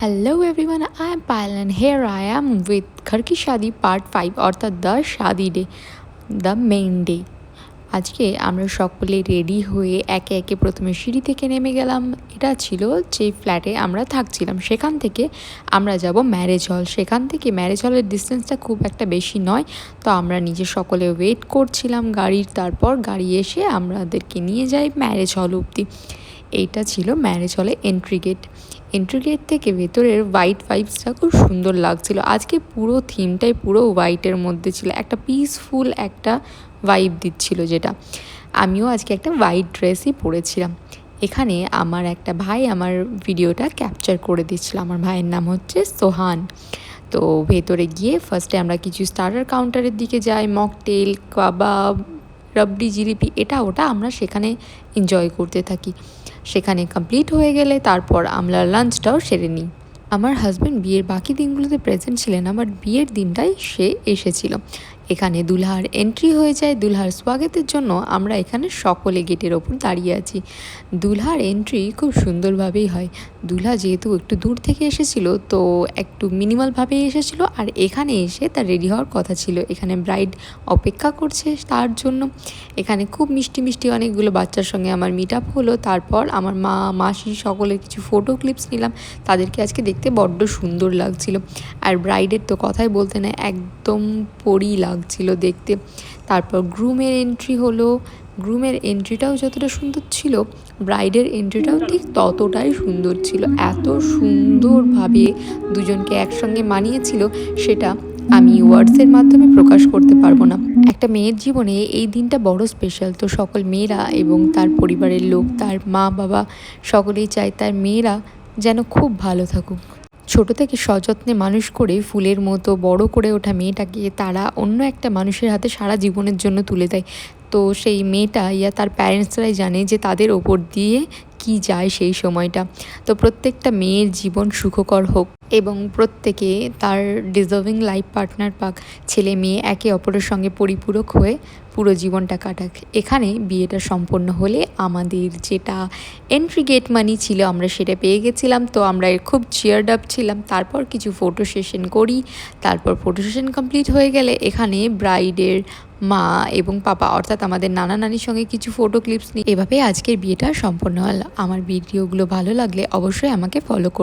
Hello everyone, I am Payal and here I am with Ghar Ki Shadi Part 5 অর্থাৎ the শাদি day, the main day. আজকে আমরা সকলে ready হয়ে একে একে প্রথমে সিঁড়ি থেকে নেমে গেলাম। এটা ছিল যে ফ্ল্যাটে আমরা থাকছিলাম, সেখান থেকে আমরা যাব ম্যারেজ হল। সেখান থেকে ম্যারেজ হলের ডিস্টেন্সটা খুব একটা বেশি নয়, তো আমরা নিজে সকলে ওয়েট করছিলাম গাড়ির। তারপর গাড়ি এসে আমাদেরকে নিয়ে যায় ম্যারেজ হল অবধি। এইটা ছিল ম্যারেজ হলে এন্ট্রি গেট থেকে ভেতরের হোয়াইট ভাইবসটা খুব সুন্দর লাগছিল। আজকে পুরো থিমটাই পুরো হোয়াইটের মধ্যে ছিল, একটা পিসফুল একটা ভাইব দিচ্ছিল, যেটা আমিও আজকে একটা হোয়াইট ড্রেসই পরেছিলাম। এখানে আমার একটা ভাই আমার ভিডিওটা ক্যাপচার করে দিচ্ছিল। আমার ভাইয়ের নাম হচ্ছে সোহান। তো ভেতরে গিয়ে ফার্স্টে আমরা কিছু স্টার্টার কাউন্টারের দিকে যাই, মকটেল, কাবাব, রাবড়ি, জিলিপি, এটা ওটা আমরা সেখানে এনজয় করতে থাকি। সেখানে কমপ্লিট হয়ে গেলে তারপর আমরা লাঞ্চটাও সেরে নিই। আমার হাজব্যান্ড বিয়ের বাকি দিনগুলোতে প্রেজেন্ট ছিলেন না, বাট বিয়ের দিনটাই সে এসেছিল। এখানে দুলহার এন্ট্রি হয়ে যায়। দুলহার স্বাগতের জন্য আমরা এখানে সকলে গেটের ওপর দাঁড়িয়ে আছি। দুলহার এন্ট্রি খুব সুন্দরভাবেই হয়। দুলহা যেহেতু একটু দূর থেকে এসেছিল, তো একটু মিনিমালভাবেই এসেছিল, আর এখানে এসে তার রেডি হওয়ার কথা ছিল। এখানে ব্রাইড অপেক্ষা করছে তার জন্য। এখানে খুব মিষ্টি মিষ্টি অনেকগুলো বাচ্চার সঙ্গে আমার মিট আপ হলো। তারপর আমার মা, মাসি সকলের কিছু ফটো ক্লিপস নিলাম। তাদেরকে আজকে দেখতে বড্ড সুন্দর লাগছিল। আর ব্রাইডের তো কথাই বলতে নেই, একদম পরী লাগছিল দেখতে। তারপর গ্রুমের এন্ট্রি হলো। গ্রুমের এন্ট্রিটাও যতটা সুন্দর ছিল, ব্রাইডের এন্ট্রিটাও ঠিক ততটাই সুন্দর ছিল। এত সুন্দরভাবে দুজনকে একসঙ্গে মানিয়েছিল, সেটা আমি ওয়ার্ডসের মাধ্যমে প্রকাশ করতে পারবো না। একটা মেয়ের জীবনে এই দিনটা বড় স্পেশাল। তো সকল মেয়েরা এবং তার পরিবারের লোক, তার মা বাবা, সকলেই চায় তার মেয়েরা যেন খুব ভালো থাকুক। ছোট থেকে সযত্নে মানুষ করে ফুলের মতো বড় করে ওঠা মেয়েটাকে তারা অন্য একটা মানুষের হাতে সারা জীবনের জন্য তুলে দেয়। তো সেই মেয়েটা ইয়া তার প্যারেন্টসরাই জানে যে তাদের ওপর দিয়ে কি যায় সেই সময়টা। তো প্রত্যেকটা মেয়ের জীবন সুখকর হোক এবং প্রত্যেকে তার ডিজার্ভিং লাইফ পার্টনার পাক। ছেলে মেয়ে একে অপরের সঙ্গে পরিপূরক হয়ে পুরো জীবনটা কাটাক। এখানে বিয়েটা সম্পন্ন হলে আমাদের যেটা এন্ট্রি গেট মানি ছিল আমরা সেটা পেয়ে গেছিলাম। তো আমরা খুব চিয়ার্ড আপ ছিলাম। তারপর কিছু ফটো সেশন করি। তারপর ফটো সেশন কমপ্লিট হয়ে গেলে এখানে ব্রাইডের মা এবং পাপা অর্থাৎ আমাদের নানা নানির সঙ্গে কিছু ফটো ক্লিপস নিই। এভাবে আজকের বিয়েটা সম্পন্ন হল। আমার ভিডিওগুলো ভালো লাগলে অবশ্যই আমাকে ফলো করুন।